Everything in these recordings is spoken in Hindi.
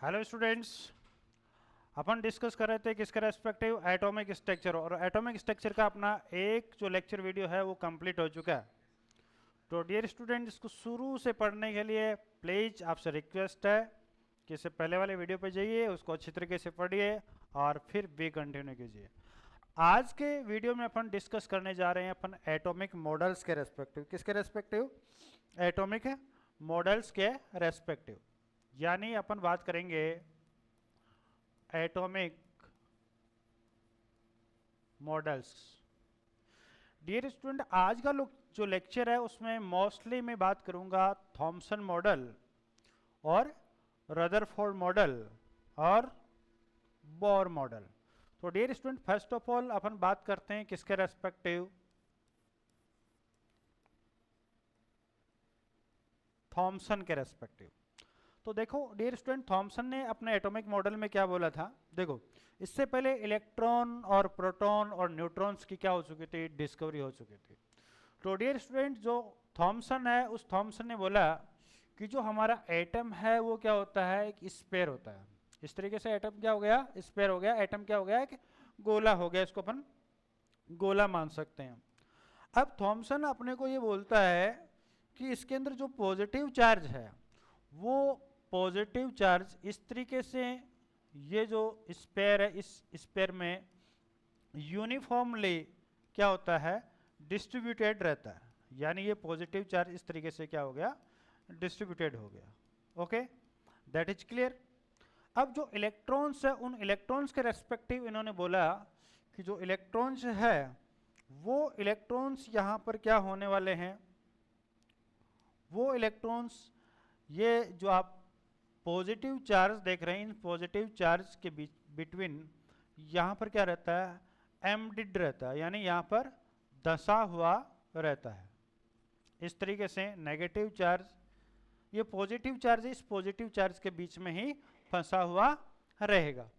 Hello students. अपन डिस्कस कर रहे थे किसका रेस्पेक्टिव एटॉमिक स्ट्रक्चर, और एटॉमिक स्ट्रक्चर का अपना एक जो लेक्चर वीडियो है वो कंप्लीट हो चुका है। तो डियर स्टूडेंट, इसको शुरू से पढ़ने के लिए प्लीज़ आपसे रिक्वेस्ट है कि इससे पहले वाले वीडियो पे जाइए, उसको अच्छी तरीके से पढ़िए और फिर भी कंटिन्यू कीजिए। आज के वीडियो में अपन डिस्कस करने जा रहे हैं अपन एटॉमिक मॉडल्स के रेस्पेक्टिव। किसके रेस्पेक्टिव? एटॉमिक मॉडल्स के रेस्पेक्टिव। यानी अपन बात करेंगे एटॉमिक मॉडल्स। डियर स्टूडेंट, आज का जो लेक्चर है उसमें मोस्टली मैं बात करूंगा थॉमसन मॉडल और रदरफोर्ड मॉडल और बोर मॉडल। तो dear student, first of all अपन बात करते हैं किसके रेस्पेक्टिव? थॉमसन के रेस्पेक्टिव। तो देखो डियर स्टूडेंट, थॉमसन ने अपने एटॉमिक मॉडल में क्या बोला था। देखो, इससे पहले इलेक्ट्रॉन और प्रोटॉन और न्यूट्रॉन्स की क्या हो चुकी थी? डिस्कवरी हो चुकी थी। तो डियर स्टूडेंट, जो थॉमसन है उस थॉमसन ने बोला कि जो हमारा एटम है वो क्या होता है? एक स्फीयर होता है। इस तरीके से एटम क्या हो गया? स्फीयर हो गया। एटम क्या हो गया? एक गोला हो गया। इसको अपन गोला मान सकते हैं। अब थॉमसन अपने को ये बोलता है कि इसके अंदर जो पॉजिटिव चार्ज है वो पॉजिटिव चार्ज इस तरीके से, ये जो स्पेयर है इस स्पेयर में यूनिफॉर्मली क्या होता है? डिस्ट्रीब्यूटेड रहता है। यानी ये पॉजिटिव चार्ज इस तरीके से क्या हो गया? डिस्ट्रीब्यूटेड हो गया। Okay, that is clear. अब जो इलेक्ट्रॉन्स है उन इलेक्ट्रॉन्स के रेस्पेक्टिव इन्होंने बोला कि जो इलेक्ट्रॉन्स है वो इलेक्ट्रॉन्स यहाँ पर क्या होने वाले हैं? वो इलेक्ट्रॉन्स, ये जो आप पॉजिटिव चार्ज देख रहे हैं, इन पॉजिटिव चार्ज के बीच बिटवीन यहाँ पर क्या रहता है? एम्प्टीड रहता है, यानी यहाँ पर धंसा हुआ रहता है। इस तरीके से नेगेटिव चार्ज, ये पॉजिटिव चार्ज इस पॉजिटिव चार्ज के बीच में ही फंसा हुआ रहेगा।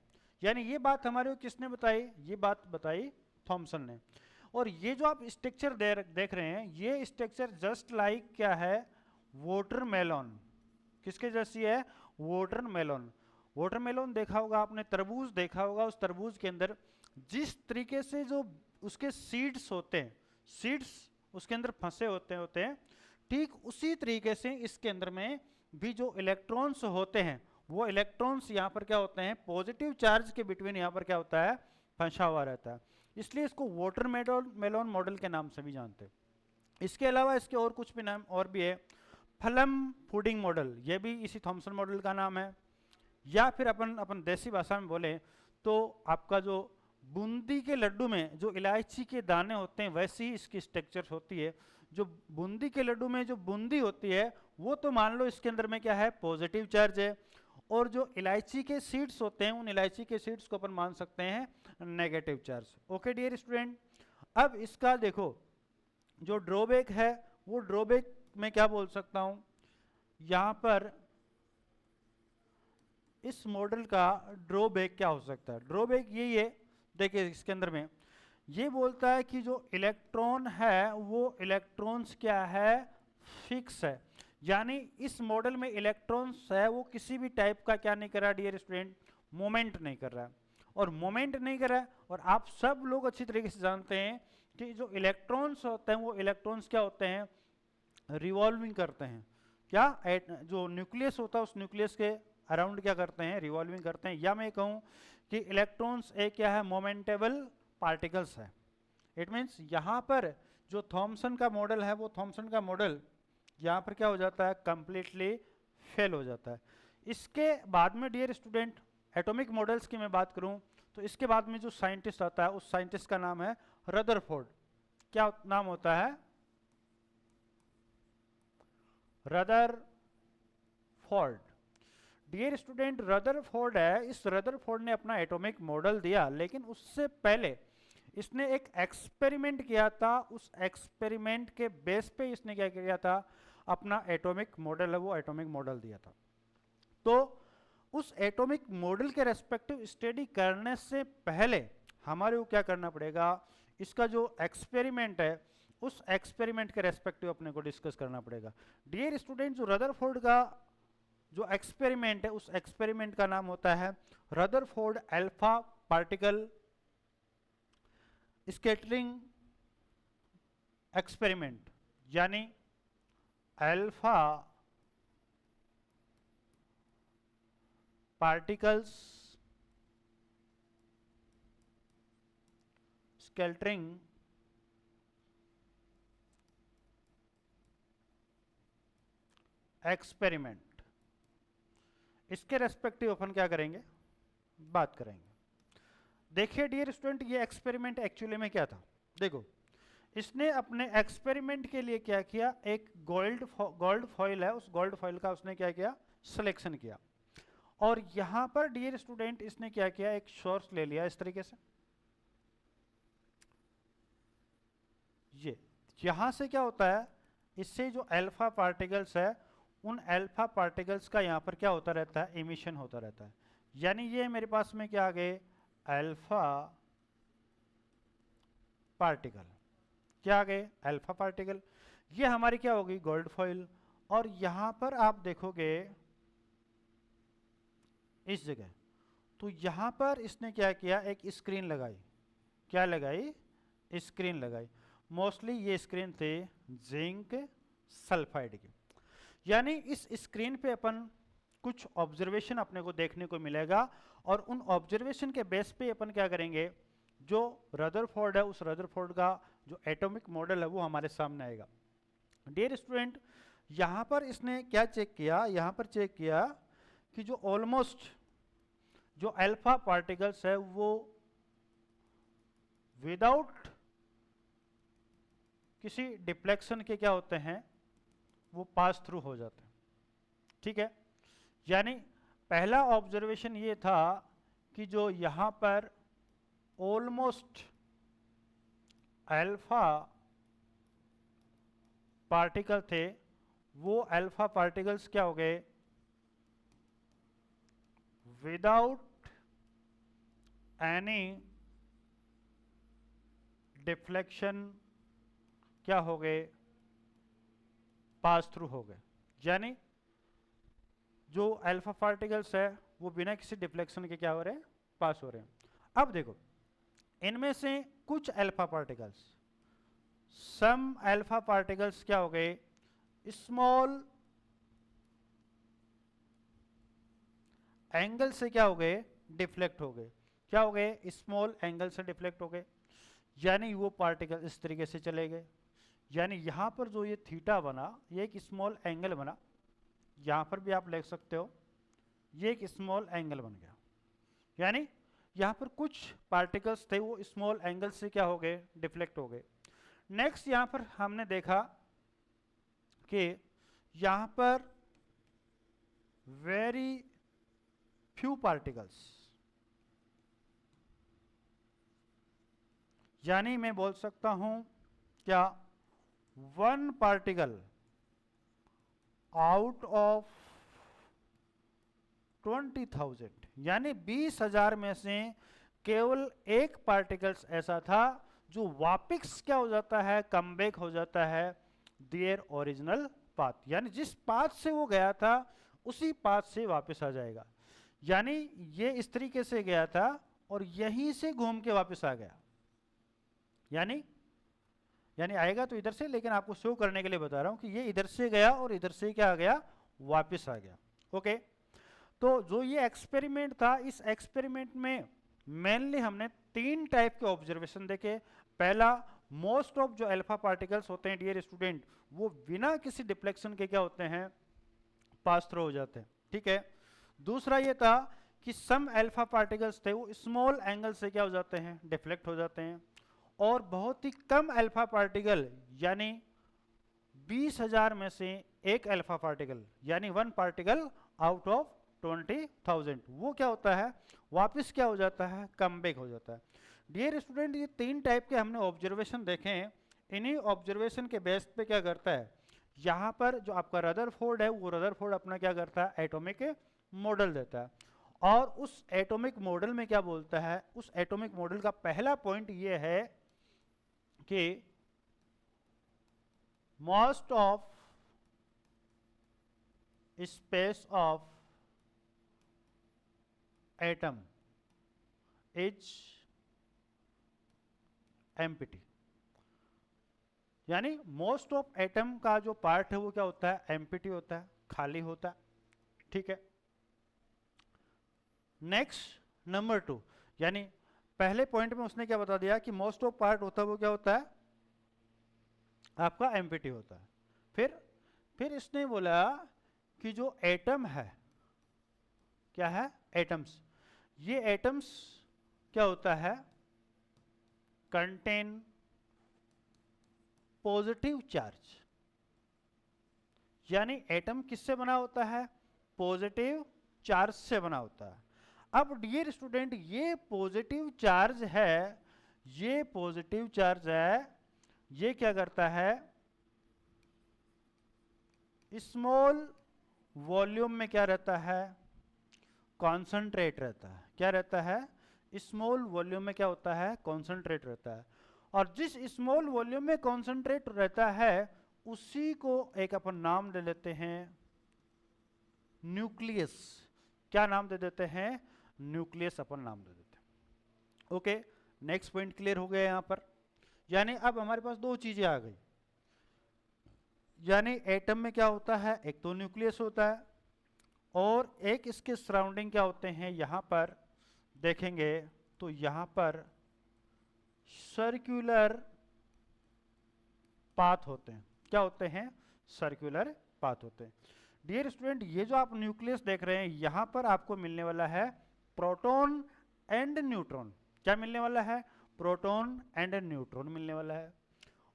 यानी ये बात हमारे को किसने बताई? ये बात बताई थॉमसन ने। और ये जो आप स्ट्रक्चर देख रहे हैं, ये स्ट्रक्चर जस्ट लाइक क्या है? वाटरमेलन। किसके जैसी है? वाटरमेलन। वाटरमेलन देखा होगा आपने, तरबूज देखा होगा। उस तरबूज के अंदर जिस तरीके से जो उसके सीड्स होते हैं, सीड्स उसके अंदर फंसे होते हैं, ठीक उसी तरीके से इसके अंदर में भी जो इलेक्ट्रॉन्स होते हैं वो इलेक्ट्रॉन्स यहाँ पर क्या होते हैं? पॉजिटिव चार्ज के बिटवीन यहाँ पर क्या होता है? फंसा हुआ रहता है। इसलिए इसको वाटरमेलन मॉडल के नाम से भी जानते हैं। इसके अलावा इसके और कुछ भी नाम और भी है। फलम फूडिंग मॉडल, ये भी इसी थॉमसन मॉडल का नाम है। या फिर अपन देसी भाषा में बोले तो आपका जो बूंदी के लड्डू में जो इलायची के दाने होते हैं वैसी ही इसकी स्ट्रक्चर होती है। जो बूंदी के लड्डू में जो बूंदी होती है वो तो मान लो इसके अंदर में क्या है? पॉजिटिव चार्ज है। और जो इलायची के सीड्स होते हैं उन इलायची के सीड्स को अपन मान सकते हैं negative charge. Okay dear student, अब इसका देखो जो ड्रॉबैक है वो ड्रॉबैक में क्या बोल सकता हूं? यहां पर इस मॉडल का ड्रॉबैक क्या हो सकता है? ड्रॉबैक यही है, देखिए इसके अंदर में ये बोलता है कि जो इलेक्ट्रॉन है वो इलेक्ट्रॉन्स क्या है? फिक्स है। यानी इस मॉडल में इलेक्ट्रॉन्स है वो किसी भी टाइप का क्या नहीं कर रहा डियर स्टूडेंट? मोमेंट नहीं कर रहा है। और मोमेंट नहीं कर रहा है, और आप सब लोग अच्छी तरीके से जानते हैं कि जो इलेक्ट्रॉन्स होते हैं वो इलेक्ट्रॉन्स क्या होते हैं? रिवॉल्विंग करते हैं। क्या जो न्यूक्लियस होता है उस न्यूक्लियस के अराउंड क्या करते हैं? रिवॉल्विंग करते हैं। या मैं कहूं कि इलेक्ट्रॉन्स एक क्या है? मोमेंटेबल पार्टिकल्स है। इट मीन्स यहां पर जो थॉमसन का मॉडल है वो थॉमसन का मॉडल यहां पर क्या हो जाता है? कंप्लीटली फेल हो जाता है। इसके बाद में डियर स्टूडेंट, एटॉमिक मॉडल्स की मैं बात करूं तो इसके बाद में जो साइंटिस्ट आता है उस साइंटिस्ट का नाम है रदरफोर्ड। क्या नाम होता है? रदरफोर्ड। डियर स्टूडेंट, रदरफोर्ड है, इस रदरफोर्ड ने अपना एटॉमिक मॉडल दिया, लेकिन उससे पहले इसने एक एक्सपेरिमेंट किया था। उस एक्सपेरिमेंट के बेस पे इसने क्या किया था? अपना एटॉमिक मॉडल है वो एटॉमिक मॉडल दिया था। तो उस एटॉमिक मॉडल के रेस्पेक्टिव स्टडी करने से पहले हमारे को क्या करना पड़ेगा? इसका जो एक्सपेरिमेंट है उस एक्सपेरिमेंट के रेस्पेक्टिव अपने को डिस्कस करना पड़ेगा। डियर स्टूडेंट, जो रदरफोर्ड का जो एक्सपेरिमेंट है उस एक्सपेरिमेंट का नाम होता है Rutherford alpha particle scattering experiment, यानी अल्फा पार्टिकल्स स्कैटरिंग एक्सपेरिमेंट। इसके रेस्पेक्टिव अपन क्या करेंगे, बात करेंगे। देखिए डियर स्टूडेंट, ये एक्सपेरिमेंट एक्चुअली में क्या था। देखो, इसने अपने एक्सपेरिमेंट के लिए क्या किया, एक गोल्ड फॉइल है, उस गोल्ड फॉइल का उसने क्या किया, सिलेक्शन किया। और यहां पर डियर स्टूडेंट इसने क्या किया, एक सोर्स ले लिया इस तरीके से, ये यहां से क्या होता है, इससे जो अल्फा पार्टिकल्स है उन अल्फा पार्टिकल्स का यहां पर क्या होता रहता है, इमिशन होता रहता है। यानी ये मेरे पास में क्या आ गए, अल्फा पार्टिकल, क्या आ गए, अल्फा पार्टिकल। ये हमारी क्या होगी, गोल्ड फॉइल। और यहां पर आप देखोगे इस जगह, तो यहां पर इसने क्या किया, एक स्क्रीन लगाई, क्या लगाई, स्क्रीन लगाई। मोस्टली ये स्क्रीन थे जिंक सल्फाइड की। यानी इस स्क्रीन पे अपन कुछ ऑब्जर्वेशन अपने को देखने को मिलेगा, और उन ऑब्जर्वेशन के बेस पे अपन क्या करेंगे, जो रदरफोर्ड है उस रदरफोर्ड का जो एटॉमिक मॉडल है वो हमारे सामने आएगा। डियर स्टूडेंट, यहां पर इसने क्या चेक किया, यहां पर चेक किया कि जो ऑलमोस्ट जो अल्फा पार्टिकल्स है वो विदाउट किसी डिफ्लेक्शन के क्या होते हैं, वो पास थ्रू हो जाते हैं। ठीक है, यानी पहला ऑब्जर्वेशन ये था कि जो यहां पर ऑलमोस्ट अल्फा पार्टिकल थे, वो अल्फा पार्टिकल्स क्या हो गए, विदाउट एनी डिफ्लेक्शन क्या हो गए, पास थ्रू हो गए। यानी जो अल्फा पार्टिकल्स है वो बिना किसी डिफ्लेक्शन के क्या हो रहे हैं, पास हो रहे हैं। अब देखो, इनमें से कुछ अल्फा पार्टिकल्स, सम अल्फा पार्टिकल्स क्या हो गए, स्मॉल एंगल से क्या हो गए, डिफ्लेक्ट हो गए। क्या हो गए, स्मॉल एंगल से डिफ्लेक्ट हो गए। यानी वो पार्टिकल इस तरीके से चले गए। यानी यहां पर जो ये थीटा बना, ये एक स्मॉल एंगल बना, यहां पर भी आप लिख सकते हो, ये एक स्मॉल एंगल बन गया। यानी यहां पर कुछ पार्टिकल्स थे वो स्मॉल एंगल से क्या हो गए, डिफ्लेक्ट हो गए। नेक्स्ट यहां पर हमने देखा कि यहां पर वेरी फ्यू पार्टिकल्स, यानी मैं बोल सकता हूं क्या, वन पार्टिकल आउट ऑफ 20,000, यानी 20,000 में से केवल एक पार्टिकल्स ऐसा था जो वापस क्या हो जाता है, कमबैक हो जाता है देयर ओरिजिनल पाथ, यानी जिस पाथ से वो गया था उसी पाथ से वापस आ जाएगा। यानी ये इस तरीके से गया था और यहीं से घूम के वापस आ गया। यानी आएगा तो इधर से, लेकिन आपको शो करने के लिए बता रहा हूं कि ये इधर से गया और इधर से क्या आ गया, वापस आ गया। ओके, तो जो ये एक्सपेरिमेंट था, इस एक्सपेरिमेंट में मेनली हमने 3 टाइप के ऑब्जर्वेशन देखे। पहला, मोस्ट ऑफ जो अल्फा पार्टिकल्स होते हैं डियर स्टूडेंट, वो बिना किसी डिफ्लेक्शन के क्या होते हैं, पास थ्रू हो जाते हैं। ठीक है, दूसरा ये था कि सम अल्फा पार्टिकल्स थे वो स्मॉल एंगल से क्या हो जाते हैं, डिफ्लेक्ट हो जाते हैं। और बहुत ही कम अल्फा पार्टिकल, यानी 20,000 में से एक अल्फा पार्टिकल, यानी वन पार्टिकल आउट ऑफ 20,000, वो क्या होता है, वापस क्या हो जाता है, कमबैक हो जाता है। डियर स्टूडेंट, ये 3 टाइप के हमने ऑब्जर्वेशन देखे हैं। इन्हीं ऑब्जर्वेशन के बेस पे क्या करता है, यहाँ पर जो आपका रदरफोर्ड है वो रदरफोर्ड अपना क्या करता है, एटॉमिक मॉडल देता है। और उस एटॉमिक मॉडल में क्या बोलता है, उस एटॉमिक मॉडल का पहला पॉइंट ये है कि most of space of atom is empty, यानी मोस्ट ऑफ एटम का जो पार्ट है वो क्या होता है, एम्प्टी होता है, खाली होता है, ठीक है। नेक्स्ट नंबर 2, यानी पहले पॉइंट में उसने क्या बता दिया कि मोस्ट ऑफ पार्ट होता है वो क्या होता है, आपका एम्प्टी होता है। फिर इसने बोला कि जो एटम है, क्या है, एटम्स, ये एटम्स क्या होता है, कंटेन पॉजिटिव चार्ज, यानी एटम किससे बना होता है, पॉजिटिव चार्ज से बना होता है। अब डियर स्टूडेंट, ये पॉजिटिव चार्ज है, ये पॉजिटिव चार्ज है, ये क्या करता है, स्मॉल वॉल्यूम में क्या रहता है, कॉन्सेंट्रेट रहता है। क्या रहता है, स्मॉल वॉल्यूम में क्या होता है, कॉन्सेंट्रेट रहता है। और जिस स्मॉल वॉल्यूम में कॉन्सेंट्रेट रहता है उसी को एक अपन नाम दे देते हैं न्यूक्लियस। क्या नाम दे देते हैं, न्यूक्लियस अपन नाम दे देते हैं। ओके, नेक्स्ट पॉइंट क्लियर हो गया यहां पर। यानी अब हमारे पास दो चीजें आ गई, यानी एटम में क्या होता है, एक तो न्यूक्लियस होता है और एक इसके सराउंडिंग क्या होते हैं, यहां पर देखेंगे तो यहां पर सर्कुलर पाथ होते हैं। क्या होते हैं, सर्कुलर पाथ होते हैं। डियर स्टूडेंट, ये जो आप न्यूक्लियस देख रहे हैं यहां पर आपको मिलने वाला है प्रोटॉन एंड न्यूट्रॉन। क्या मिलने वाला है, प्रोटॉन एंड न्यूट्रॉन मिलने वाला है।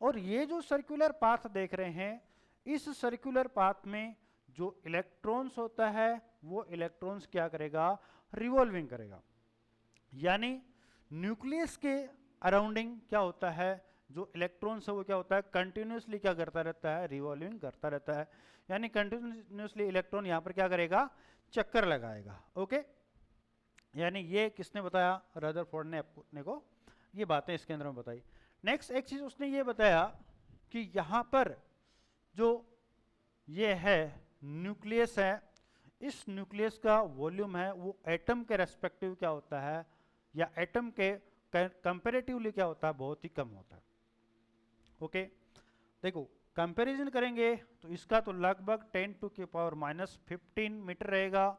और ये जो सर्कुलर पाथ देख रहे हैं, इस सर्कुलर पाथ में जो इलेक्ट्रॉन्स होता है वो इलेक्ट्रॉन्स क्या करेगा, रिवॉल्विंग करेगा। यानी न्यूक्लियस के अराउंडिंग क्या होता है, जो इलेक्ट्रॉन्स है वो क्या होता है, कंटिन्यूसली क्या करता रहता है, रिवॉल्विंग करता रहता है। यानी कंटिन्यूसली इलेक्ट्रॉन यहां पर क्या करेगा, चक्कर लगाएगा। ओके, यानी ये किसने बताया, रदरफोर्ड ने अपने को ये बातें इसके अंदर में बताई। नेक्स्ट एक चीज उसने ये बताया कि यहां पर जो ये है न्यूक्लियस है, इस न्यूक्लियस का वॉल्यूम है वो एटम के रेस्पेक्टिव क्या होता है, या एटम के कंपैरेटिवली क्या होता है, बहुत ही कम होता है। ओके, देखो कंपैरिजन करेंगे तो इसका तो लगभग 10⁻⁻15 मीटर रहेगा,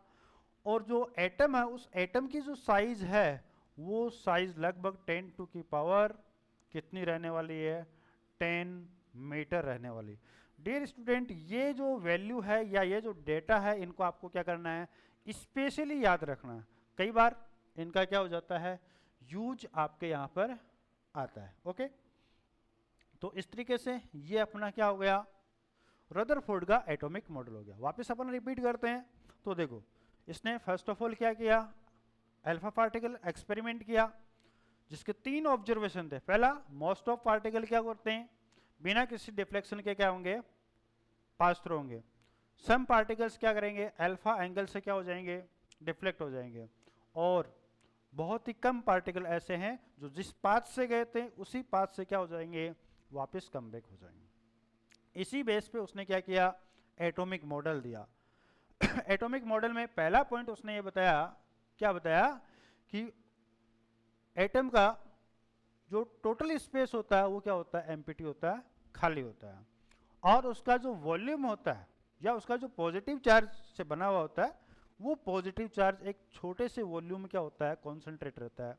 और जो एटम है उस एटम की जो साइज है वो साइज लगभग 10⁻, कितनी रहने वाली है, 10 मीटर रहने वाली। डियर स्टूडेंट, ये जो वैल्यू है या ये जो डेटा है इनको आपको क्या करना है, स्पेशली याद रखना है। कई बार इनका क्या हो जाता है, यूज आपके यहाँ पर आता है। ओके, तो इस तरीके से ये अपना क्या हो गया, रदरफोर्ड का एटॉमिक मॉडल हो गया। वापस अपन रिपीट करते हैं तो देखो, इसने फर्स्ट ऑफ ऑल क्या किया, अल्फा पार्टिकल एक्सपेरिमेंट किया जिसके 3 ऑब्जर्वेशन थे। पहला, मोस्ट ऑफ पार्टिकल क्या करते हैं, बिना किसी डिफ्लेक्शन के क्या होंगे, पास थ्रू होंगे। सम पार्टिकल्स क्या करेंगे, अल्फा एंगल से क्या हो जाएंगे, डिफ्लेक्ट हो जाएंगे। और बहुत ही कम पार्टिकल ऐसे हैं जो जिस पाथ से गए थे उसी पाथ से क्या हो जाएंगे, वापस कम बैक हो जाएंगे। इसी बेस पे उसने क्या किया, एटॉमिक मॉडल दिया। एटॉमिक मॉडल में पहला पॉइंट उसने ये बताया, क्या बताया कि एटम का जो टोटल स्पेस होता है वो क्या होता है, एम्प्टी होता है, खाली होता है। और उसका जो वॉल्यूम होता है या उसका जो पॉजिटिव चार्ज से बना हुआ होता है वो पॉजिटिव चार्ज एक छोटे से वॉल्यूम में क्या होता है, कॉन्सेंट्रेट रहता है।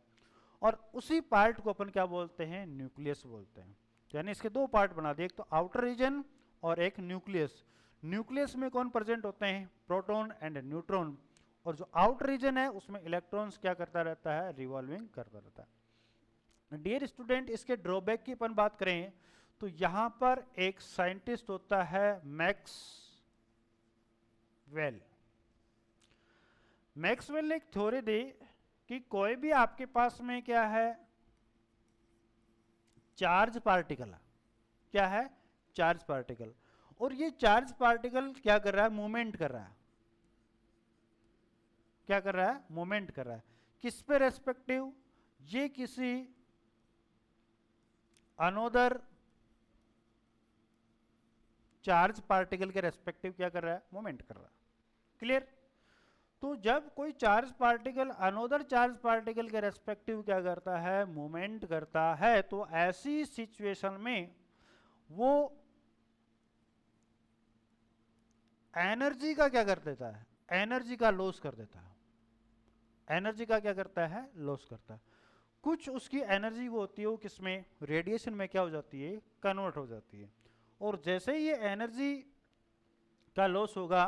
और उसी पार्ट को अपन क्या बोलते हैं, न्यूक्लियस बोलते हैं। यानी इसके दो पार्ट बना दिए, एक तो आउटर रीजन और एक न्यूक्लियस। न्यूक्लियस में कौन प्रेजेंट होते हैं, प्रोटॉन एंड न्यूट्रॉन। और जो आउटर रीजन है उसमें इलेक्ट्रॉन्स क्या करता रहता है, रिवॉल्विंग करता रहता है। डियर स्टूडेंट, इसके ड्रॉबैक की अपन बात करें तो यहां पर एक साइंटिस्ट होता है मैक्सवेल। मैक्सवेल ने एक थ्योरी दी कि कोई भी आपके पास में क्या है, चार्ज पार्टिकल है। क्या है, चार्ज पार्टिकल। और ये चार्ज पार्टिकल क्या कर रहा है, मूवमेंट कर रहा है। क्या कर रहा है, मूवमेंट कर रहा है। किस पे रेस्पेक्टिव, ये किसी अनोदर चार्ज पार्टिकल के रेस्पेक्टिव क्या कर रहा है, मूवमेंट कर रहा है। क्लियर। तो जब कोई charge particle another charge particle के रेस्पेक्टिव क्या करता है, मूवमेंट करता है, तो ऐसी सिचुएशन में वो एनर्जी का क्या कर देता है, एनर्जी का लॉस कर देता है, एनर्जी का क्या करता है, लॉस करता है। कुछ उसकी एनर्जी वो होती है वो किसमें, रेडिएशन में क्या हो जाती है, कन्वर्ट हो जाती है। और जैसे ही ये एनर्जी का लॉस होगा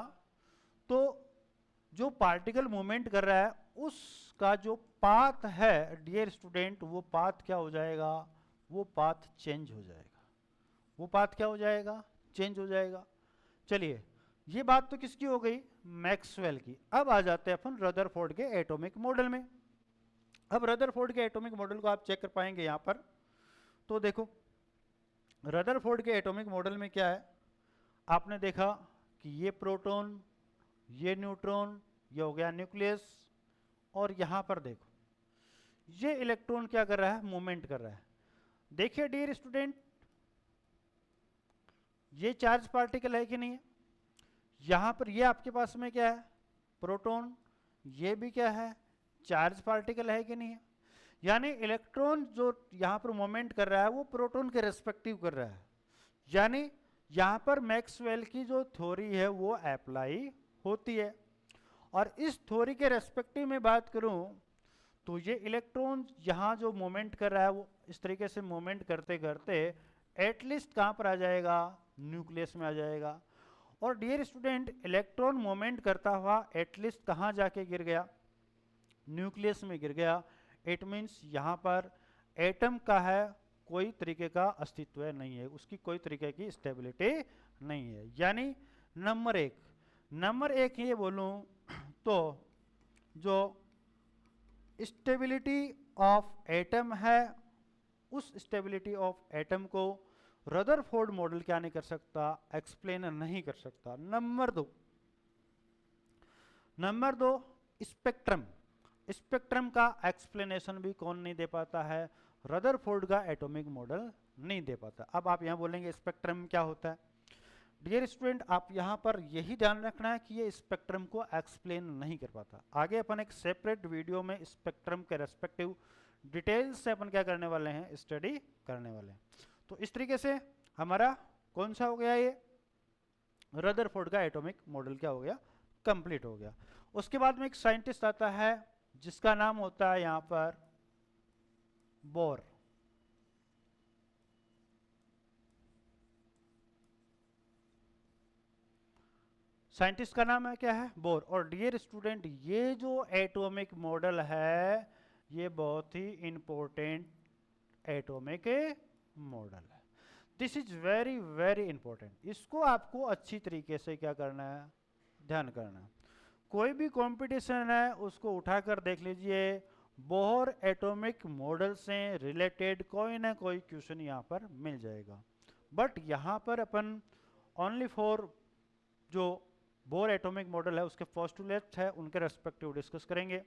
तो जो पार्टिकल मूवमेंट कर रहा है उसका जो पाथ है डियर स्टूडेंट, वो पाथ क्या हो जाएगा, वो पाथ चेंज हो जाएगा, वो पाथ क्या हो जाएगा, चेंज हो जाएगा। चलिए ये बात तो किसकी हो गई, मैक्सवेल की। अब आ जाते हैं अपन रदरफोर्ड के एटॉमिक मॉडल में। अब रदरफोर्ड के एटॉमिक मॉडल को आप चेक कर पाएंगे यहां पर। तो देखो रदरफोर्ड के एटॉमिक मॉडल में क्या है, आपने देखा कि ये प्रोटॉन, ये न्यूट्रॉन, ये हो गया न्यूक्लियस, और यहां पर देखो ये इलेक्ट्रॉन क्या कर रहा है, मूवमेंट कर रहा है। देखिए डियर स्टूडेंट, ये चार्ज पार्टिकल है कि नहीं है, यहां पर ये आपके पास में क्या है, प्रोटॉन, ये भी क्या है, चार्ज पार्टिकल है कि नहीं है। यानी इलेक्ट्रॉन जो यहां पर मूवमेंट कर रहा है वो प्रोटॉन के रेस्पेक्टिव कर रहा है। यानी यहां पर मैक्सवेल की जो थ्योरी है वो अप्लाई होती है। और इस थ्योरी के रेस्पेक्टिव में बात करूं तो ये इलेक्ट्रॉन यहाँ जो मूवमेंट कर रहा है वो इस तरीके से मूवमेंट करते करते एटलीस्ट कहाँ पर आ जाएगा, न्यूक्लियस में आ जाएगा। और डियर स्टूडेंट इलेक्ट्रॉन मूवमेंट करता हुआ एटलीस्ट कहाँ जाके गिर गया, न्यूक्लियस में गिर गया। इट मीन्स यहाँ पर एटम का है कोई तरीके का अस्तित्व नहीं है, उसकी कोई तरीके की स्टेबिलिटी नहीं है। यानी नंबर एक ये बोलूं तो जो स्टेबिलिटी ऑफ एटम है उस स्टेबिलिटी ऑफ एटम को रदरफोर्ड मॉडल क्या नहीं कर सकता, एक्सप्लेन नहीं कर सकता। नंबर दो स्पेक्ट्रम, स्पेक्ट्रम का एक्सप्लेनेशन भी कौन नहीं दे पाता है, रदरफोर्ड का एटॉमिक मॉडल नहीं दे पाता। अब आप यहां बोलेंगे स्पेक्ट्रम क्या होता है, डियर स्टूडेंट आप यहां पर यही ध्यान रखना है कि ये स्पेक्ट्रम को एक्सप्लेन नहीं कर पाता। आगे अपन एक सेपरेट वीडियो में स्पेक्ट्रम के रेस्पेक्टिव डिटेल्स से अपन क्या करने वाले हैं, स्टडी करने वाले हैं। तो इस तरीके से हमारा कौन सा हो गया, ये रदरफोर्ड का एटॉमिक मॉडल क्या हो गया, कंप्लीट हो गया। उसके बाद में एक साइंटिस्ट आता है जिसका नाम होता है यहां पर बोर। साइंटिस्ट का नाम है क्या है, बोर। और डियर स्टूडेंट ये जो एटॉमिक मॉडल है ये बहुत ही इंपॉर्टेंट एटॉमिक मॉडल है। This is very very important, इसको आपको अच्छी तरीके से क्या करना है, ध्यान करना है। कोई भी कंपटीशन है उसको उठाकर देख लीजिए, बोर एटॉमिक मॉडल से रिलेटेड कोई ना कोई क्वेश्चन यहाँ पर मिल जाएगा। बट यहाँ पर अपन ओनली फॉर जो बोर एटॉमिक मॉडल है उसके पोस्टुलेट्स है उनके रेस्पेक्टिव डिस्कस करेंगे।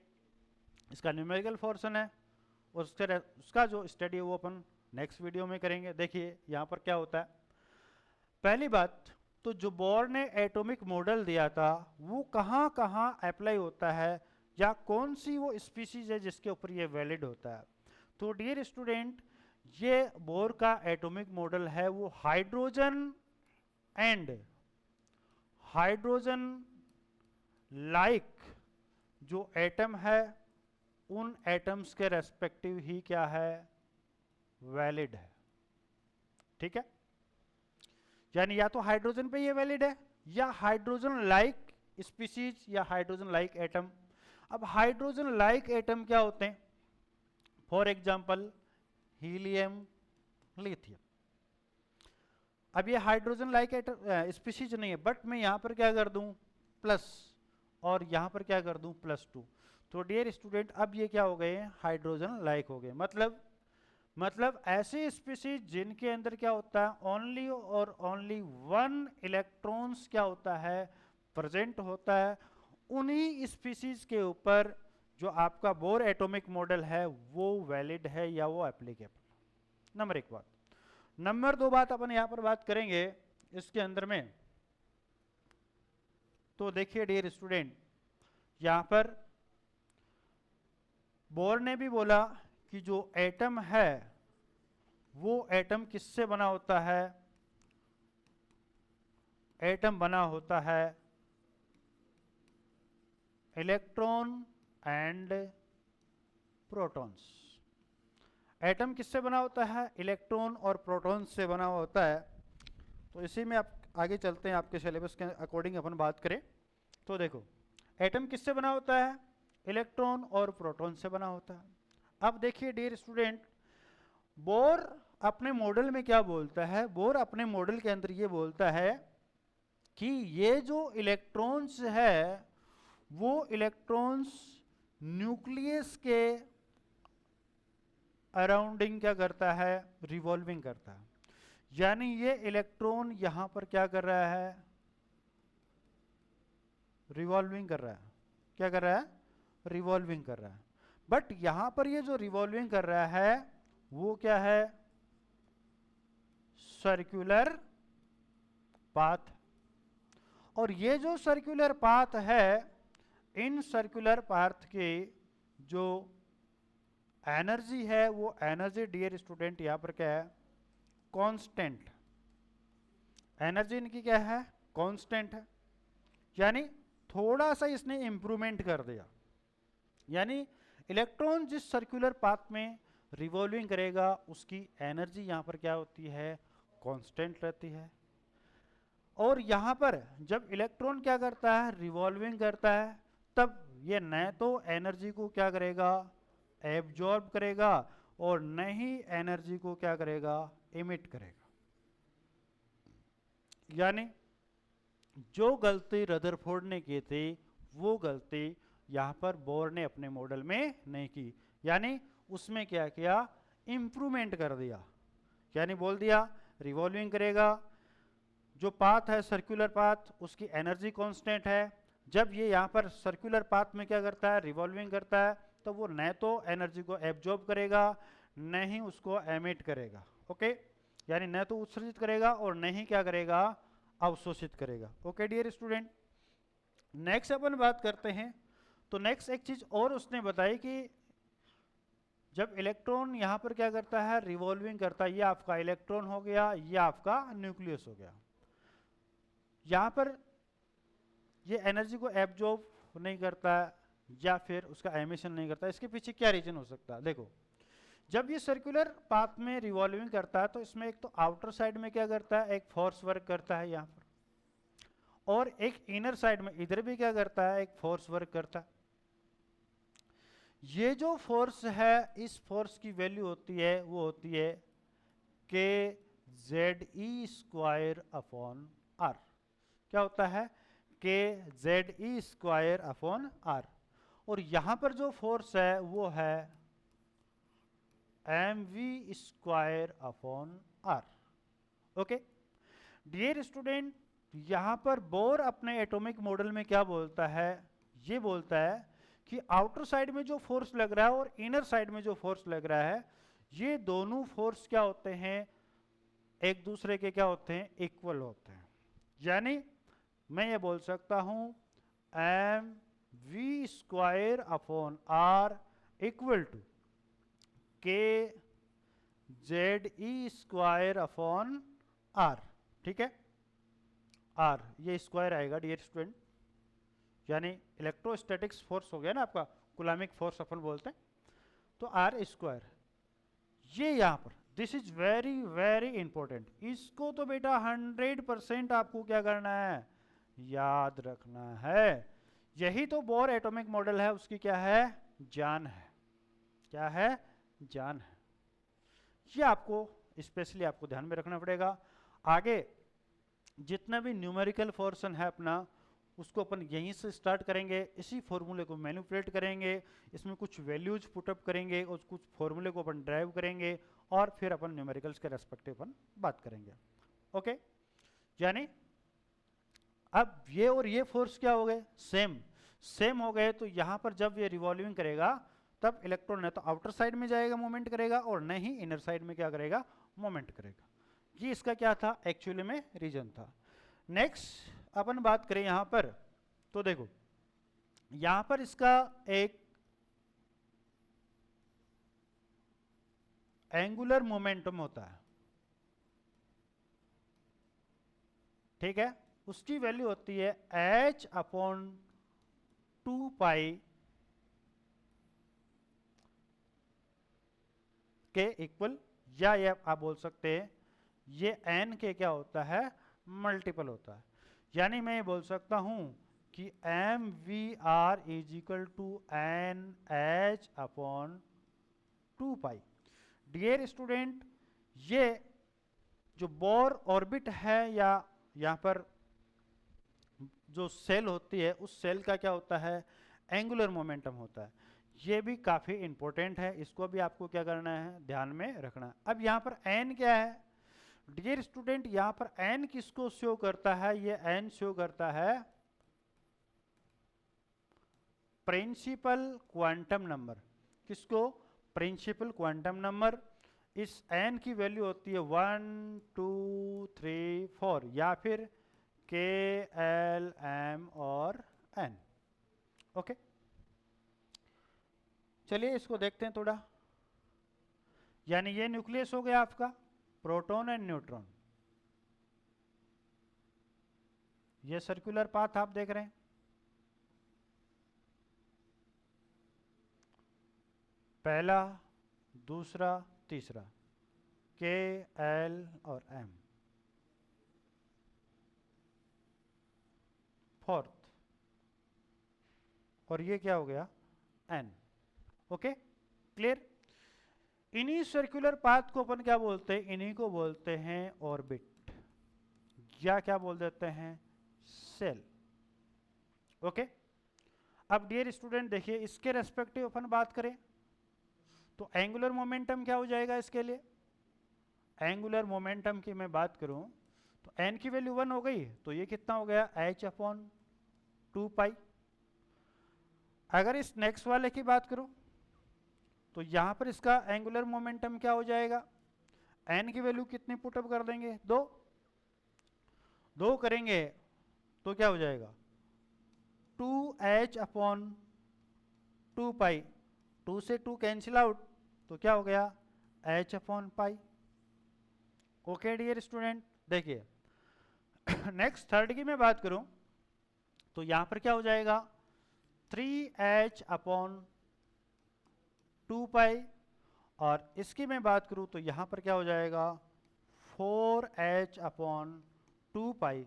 इसका न्यूमेरिकल पोर्शन है उसका जो स्टडी है वो अपन नेक्स्ट वीडियो में करेंगे। देखिए यहाँ पर क्या होता है, पहली बात तो जो बोर ने एटॉमिक मॉडल दिया था वो कहाँ कहाँ अप्लाई होता है या कौन सी वो स्पीसीज है जिसके ऊपर ये वैलिड होता है। तो डियर स्टूडेंट ये बोर का एटॉमिक मॉडल है वो हाइड्रोजन लाइक जो एटम है उन एटम्स के रेस्पेक्टिव ही क्या है, वैलिड है। ठीक है, यानी या तो हाइड्रोजन पे ये वैलिड है या हाइड्रोजन लाइक स्पीसीज या हाइड्रोजन लाइक एटम। अब हाइड्रोजन लाइक एटम क्या होते हैं, फॉर एग्जांपल हीलियम, लिथियम। अब ये हाइड्रोजन लाइक एटम स्पीसीज नहीं है, बट मैं यहां पर क्या कर दूं प्लस और यहां पर क्या कर दूं +2। तो डियर स्टूडेंट अब ये क्या हो गए, हाइड्रोजन लाइक हो गए। मतलब ऐसे स्पीसीज जिनके अंदर क्या होता है, ओनली और ओनली 1 इलेक्ट्रॉन्स क्या होता है, प्रेजेंट होता है। उन्हीं स्पीसीज के ऊपर जो आपका बोर एटॉमिक मॉडल है वो वैलिड है या वो एप्लीकेबल। नंबर एक बात। नंबर दो बात अपन यहां पर बात करेंगे इसके अंदर में, तो देखिए डियर स्टूडेंट, यहाँ पर बोर ने भी बोला कि जो एटम है वो एटम किससे बना होता है? एटम बना होता है इलेक्ट्रॉन एंड प्रोटॉन्स। एटम किससे बना होता है? इलेक्ट्रॉन और प्रोटॉन से बना होता है। तो इसी में आप आगे चलते हैं, आपके सिलेबस के अकॉर्डिंग अपन बात करें तो देखो, एटम किससे बना होता है? इलेक्ट्रॉन और प्रोटॉन से बना होता है। अब देखिए डियर स्टूडेंट, बोर अपने मॉडल में क्या बोलता है? बोर अपने मॉडल के अंदर ये बोलता है कि ये जो इलेक्ट्रॉन्स है वो इलेक्ट्रॉन्स न्यूक्लियस के अराउंडिंग क्या करता है? रिवॉल्विंग करता है। यानी ये इलेक्ट्रॉन यहां पर क्या कर रहा है? रिवॉल्विंग कर रहा है। क्या कर रहा है? रिवॉल्विंग कर रहा है। बट यहां पर ये जो रिवॉल्विंग कर रहा है वो क्या है? Circular path. और ये जो सर्कुलर पाथ है, इन सर्कुलर पाथ की जो एनर्जी है वो एनर्जी डियर स्टूडेंट यहां पर क्या है? कांस्टेंट। एनर्जी इनकी क्या है? कांस्टेंट है। यानी थोड़ा सा इसने इंप्रूवमेंट कर दिया। यानी इलेक्ट्रॉन जिस सर्कुलर पाथ में रिवॉल्विंग करेगा उसकी एनर्जी यहां पर क्या होती है? कांस्टेंट रहती है। और यहां पर जब इलेक्ट्रॉन क्या करता है? रिवॉल्विंग करता है, तब ये न तो एनर्जी को क्या करेगा? एब्जॉर्ब करेगा, और न ही एनर्जी को क्या करेगा? इमिट करेगा। यानी जो गलती रदरफोर्ड ने की थी वो गलती यहां पर बोर ने अपने मॉडल में नहीं की। यानी उसमें क्या किया? इंप्रूवमेंट कर दिया। यानी बोल दिया रिवॉल्विंग करेगा, जो पाथ है सर्कुलर पाथ उसकी एनर्जी कांस्टेंट है। जब ये यहाँ पर सर्कुलर पाथ में क्या करता है? रिवॉल्विंग करता है, तो वो न तो एनर्जी को एब्जॉर्ब करेगा न ही उसको एमिट करेगा। ओके, यानी न तो उत्सर्जित करेगा और न ही क्या करेगा? अवशोषित करेगा। ओके डियर स्टूडेंट, नेक्स्ट अपन बात करते हैं। तो नेक्स्ट एक चीज और उसने बताई कि जब इलेक्ट्रॉन यहां पर क्या करता है? रिवॉल्विंग करता है। ये आपका इलेक्ट्रॉन हो गया, ये आपका न्यूक्लियस हो गया। यहां पर ये एनर्जी को एब्जॉर्ब नहीं करता या फिर उसका एमिशन नहीं करता। इसके पीछे क्या रीजन हो सकता है? देखो, जब ये सर्कुलर पाथ में रिवॉल्विंग करता है तो इसमें एक तो आउटर साइड में क्या करता है? एक फोर्स वर्क करता है यहां पर, और एक इनर साइड में इधर भी क्या करता है? एक फोर्स वर्क करता है। ये जो फोर्स है, इस फोर्स की वैल्यू होती है वो होती है के जेड ई स्क्वायर अपॉन आर। क्या होता है? के जेड ई स्क्वायर अपॉन आर। और यहां पर जो फोर्स है वो है m we square upon r. Okay dear student, यहां पर बोर अपने एटॉमिक मॉडल में क्या बोलता है? ये बोलता है कि आउटर साइड में जो फोर्स लग रहा है और इनर साइड में जो फोर्स लग रहा है, ये दोनों फोर्स क्या होते हैं? एक दूसरे के क्या होते हैं? इक्वल होते हैं। यानी मैं ये बोल सकता हूं M we square upon R equal to K Z E square upon R. ठीक है, आर ये स्क्वायर आएगा डियर स्टूडेंट। यानी इलेक्ट्रोस्टैटिक्स फोर्स हो गया ना आपका, कुलामिक फोर्स अपन बोलते हैं, तो आर स्क्वायर। ये यहां पर this is very very important. इसको तो बेटा 100% आपको क्या करना है? याद रखना है। यही तो बोर एटॉमिक मॉडल है, उसकी क्या है? जान है। क्या है? जान है। ये आपको स्पेशली आपको ध्यान में रखना पड़ेगा। आगे जितना भी न्यूमेरिकल पोर्शन है अपना, उसको अपन यहीं से स्टार्ट करेंगे। इसी फॉर्मूले को मैनिपुलेट करेंगे, इसमें कुछ वैल्यूज पुटअप करेंगे और कुछ फॉर्मूले को अपन ड्राइव करेंगे, और फिर अपन न्यूमेरिकल्स के रेस्पेक्टिव अपन बात करेंगे। ओके, यानी अब ये और ये फोर्स क्या हो गए? सेम हो गए। तो यहां पर जब ये रिवॉल्विंग करेगा तब इलेक्ट्रॉन न तो आउटर साइड में जाएगा मूवमेंट करेगा, और न ही इनर साइड में क्या करेगा? मूवमेंट करेगा। ये इसका क्या था? एक्चुअली में रीजन था। नेक्स्ट अपन बात करें यहां पर तो देखो यहां पर इसका एक एंगुलर मोमेंटम होता है, ठीक है, उसकी वैल्यू होती है h अपॉन 2 पाई के इक्वल, या ये आप बोल सकते हैं ये n के क्या होता है, मल्टीपल होता है। यानी मैं ये बोल सकता हूं कि M V R is equal to N H upon 2 pi. Dear student, ये जो बोर ऑर्बिट है या यहाँ पर जो सेल होती है उस सेल का क्या होता है, एंगुलर मोमेंटम होता है। ये भी काफ़ी इंपॉर्टेंट है, इसको भी आपको क्या करना है, ध्यान में रखना है। अब यहाँ पर n क्या है डियर स्टूडेंट, यहाँ पर n किसको शो करता है, ये n शो करता है प्रिंसिपल क्वांटम नंबर। किसको, प्रिंसिपल क्वांटम नंबर। इस n की वैल्यू होती है 1 2 3 4 या फिर k l m और n। ओके, चलिए इसको देखते हैं थोड़ा। यानी ये न्यूक्लियस हो गया आपका, प्रोटॉन एंड न्यूट्रॉन, ये सर्कुलर पाथ आप देख रहे हैं। पहला, दूसरा, तीसरा, के एल और एम, फोर्थ, और ये क्या हो गया, एन। Okay, clear. इन्हीं सर्कुलर पाथ को अपन क्या बोलते हैं, इन्हीं को बोलते हैं ऑर्बिट, या क्या बोल देते हैं, सेल। ओके, अब डियर स्टूडेंट देखिए इसके रेस्पेक्टिव अपन बात करें तो एंगुलर मोमेंटम क्या हो जाएगा इसके लिए। एंगुलर मोमेंटम की मैं बात करूं तो n की वैल्यू 1 हो गई, तो ये कितना हो गया, h अपॉन 2 पाई। अगर इस नेक्स्ट वाले की बात करूं तो यहां पर इसका एंगुलर मोमेंटम क्या हो जाएगा, n की वैल्यू कितनी पुटअप कर देंगे, 2 करेंगे तो क्या हो जाएगा, 2h अपॉन 2 पाई, 2 से 2 कैंसिल आउट, तो क्या हो गया, h upon pi. Okay dear student, देखिए नेक्स्ट थर्ड की मैं बात करूं तो यहां पर क्या हो जाएगा, 3h अपॉन 2 पाई, और इसकी मैं बात करूं तो यहां पर क्या हो जाएगा, 4h अपॉन 2 पाई।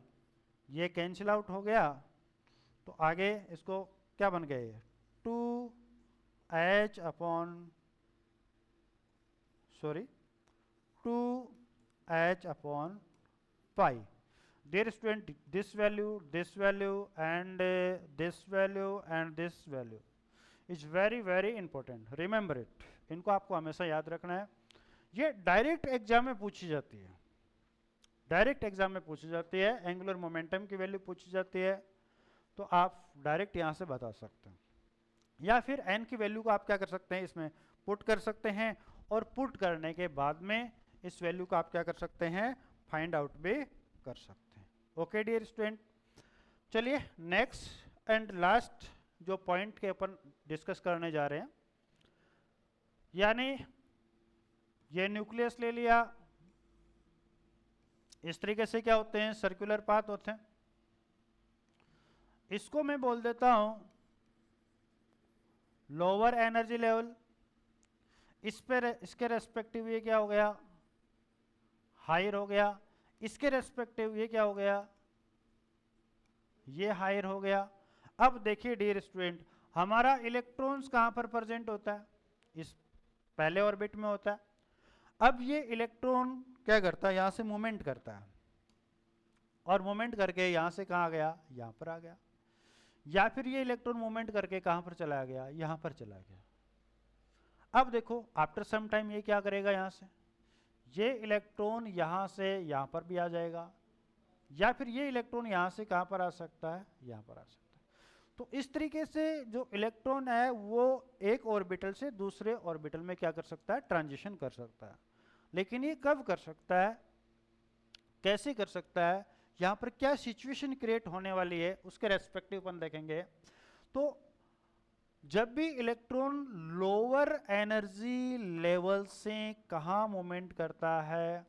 ये कैंसिल आउट हो गया, तो आगे इसको क्या बन गए, 2h upon 2h upon pi. Dear student, this value and this value and this value is very very important. Remember it. इनको आपको हमेशा याद रखना है। ये डायरेक्ट एग्जाम में पूछी जाती है, डायरेक्ट एग्जाम में पूछी जाती है, एंगुलर मोमेंटम की वैल्यू पूछी जाती है, तो आप डायरेक्ट यहाँ से बता सकते हैं। या फिर n की वैल्यू को आप क्या कर सकते हैं, इसमें पुट कर सकते हैं, और पुट करने के बाद में इस वैल्यू को आप क्या कर सकते हैं, फाइंड आउट भी कर सकते हैं। ओके डियर स्टूडेंट, चलिए नेक्स्ट एंड लास्ट जो पॉइंट के अपन डिस्कस करने जा रहे हैं, यानी ये न्यूक्लियस ले लिया, इस तरीके से क्या होते हैं, सर्कुलर पाथ होते हैं। इसको मैं बोल देता हूं लोअर एनर्जी लेवल, इस पर इसके रेस्पेक्टिव ये क्या हो गया, हायर हो गया, इसके रेस्पेक्टिव ये क्या हो गया, ये हायर हो गया। अब देखिए डियर स्टूडेंट, हमारा इलेक्ट्रॉन्स कहां पर प्रेजेंट होता है, इस पहले ऑर्बिट में होता है। अब ये इलेक्ट्रॉन क्या करता है, यहां से मूवमेंट करता है, और मूवमेंट करके यहां से कहां गया, यहां पर आ गया, या फिर ये इलेक्ट्रॉन मूवमेंट करके कहां पर चला गया, यहां पर चला गया। अब देखो आफ्टर सम टाइम ये क्या करेगा, यहां से ये इलेक्ट्रॉन यहां से यहां पर भी आ जाएगा, या फिर ये इलेक्ट्रॉन यहां से कहां पर आ सकता है, यहां पर आ सकता है। तो इस तरीके से जो इलेक्ट्रॉन है वो एक ऑर्बिटल से दूसरे ऑर्बिटल में क्या कर सकता है, ट्रांजिशन कर सकता है। लेकिन ये कब कर सकता है, कैसे कर सकता है, यहाँ पर क्या सिचुएशन क्रिएट होने वाली है उसके रेस्पेक्टिव अपन देखेंगे। तो जब भी इलेक्ट्रॉन लोअर एनर्जी लेवल से कहाँ मूवमेंट करता है,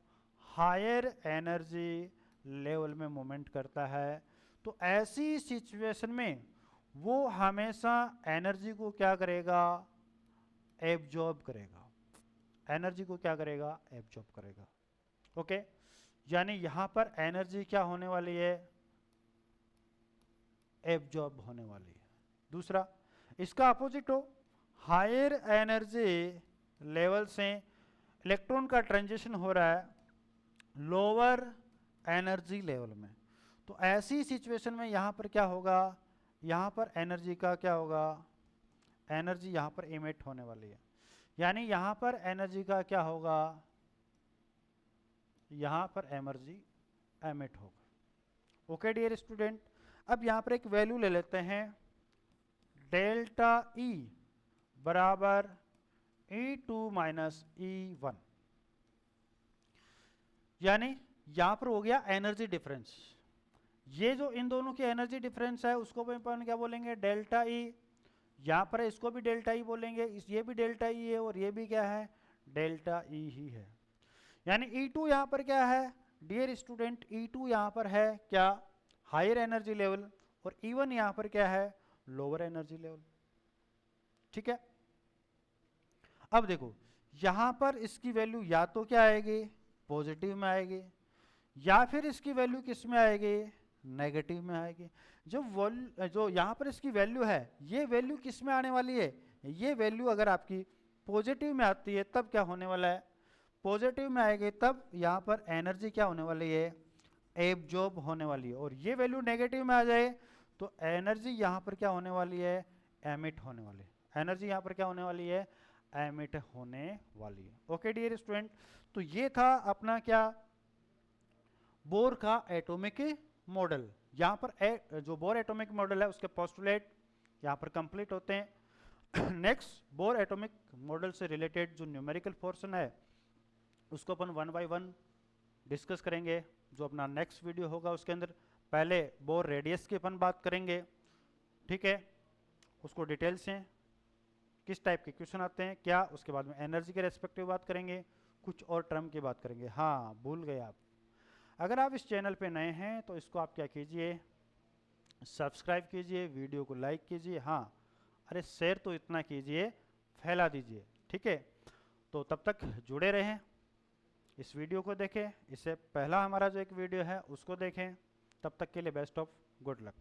हायर एनर्जी लेवल में मूवमेंट करता है, तो ऐसी सिचुएशन में वो हमेशा एनर्जी को क्या करेगा, एब्जॉर्ब करेगा। एनर्जी को क्या करेगा, एब्जॉर्ब करेगा। ओके, यानी यहां पर एनर्जी क्या होने वाली है, एब्जॉर्ब होने वाली है। दूसरा, इसका अपोजिट हो, हायर एनर्जी लेवल से इलेक्ट्रॉन का ट्रांजिशन हो रहा है लोअर एनर्जी लेवल में, तो ऐसी सिचुएशन में यहां पर क्या होगा, यहां पर एनर्जी का क्या होगा, एनर्जी यहां पर इमिट होने वाली है। यानी यहां पर एनर्जी का क्या होगा, यहां पर एनर्जी एमिट होगा। ओके डियर स्टूडेंट, अब यहां पर एक वैल्यू ले लेते हैं, डेल्टा ई बराबर E2 माइनस E1, यानी यहां पर हो गया एनर्जी डिफरेंस। ये जो इन दोनों की एनर्जी डिफरेंस है उसको अपन क्या बोलेंगे, डेल्टा ई। यहां पर इसको भी डेल्टा ई बोलेंगे, ये भी डेल्टा ई है और ये भी क्या है, डेल्टा ई ही है। यानी E2 यहां पर क्या है डियर स्टूडेंट, E2 यहां पर है क्या, हायर एनर्जी लेवल, और E1 यहां पर क्या है, लोअर एनर्जी लेवल। ठीक है, अब देखो यहां पर इसकी वैल्यू या तो क्या आएगी, पॉजिटिव में आएगी, या फिर इसकी वैल्यू किस में आएगी, नेगेटिव में आएगी। जो यहां पर इसकी वैल्यू है, ये वैल्यू किस में आने वाली है, ये वैल्यू अगर आपकी पॉजिटिव में आती है तब क्या होने वाला है, पॉजिटिव में आएगी तब यहां पर एनर्जी क्या होने वाली है, एब्जॉर्ब होने वाली है। और ये वैल्यू नेगेटिव में आ जाए तो एनर्जी यहां पर क्या होने वाली है, एमिट होने वाली है। एनर्जी यहां पर क्या होने वाली है, एमिट होने वाली है। ओके डियर स्टूडेंट, तो ये था अपना क्या, बोर का एटॉमिक मॉडल। यहाँ पर जो बोर एटॉमिक मॉडल है उसके पोस्टुलेट यहाँ पर कंप्लीट होते हैं। नेक्स्ट बोर एटॉमिक मॉडल से रिलेटेड जो न्यूमेरिकल पोर्शन है उसको अपन 1 बाय 1 डिस्कस करेंगे। जो अपना नेक्स्ट वीडियो होगा उसके अंदर पहले बोर रेडियस की अपन बात करेंगे, ठीक है, उसको डिटेल से किस टाइप के क्वेश्चन आते हैं क्या, उसके बाद में एनर्जी के रेस्पेक्टिव बात करेंगे, कुछ और टर्म की बात करेंगे। हाँ भूल गए आप, अगर आप इस चैनल पे नए हैं तो इसको आप क्या कीजिए, सब्सक्राइब कीजिए, वीडियो को लाइक कीजिए, हाँ अरे शेयर तो इतना कीजिए, फैला दीजिए, ठीक है। तो तब तक जुड़े रहें, इस वीडियो को देखें, इससे पहला हमारा जो एक वीडियो है उसको देखें। तब तक के लिए बेस्ट ऑफ गुड लक।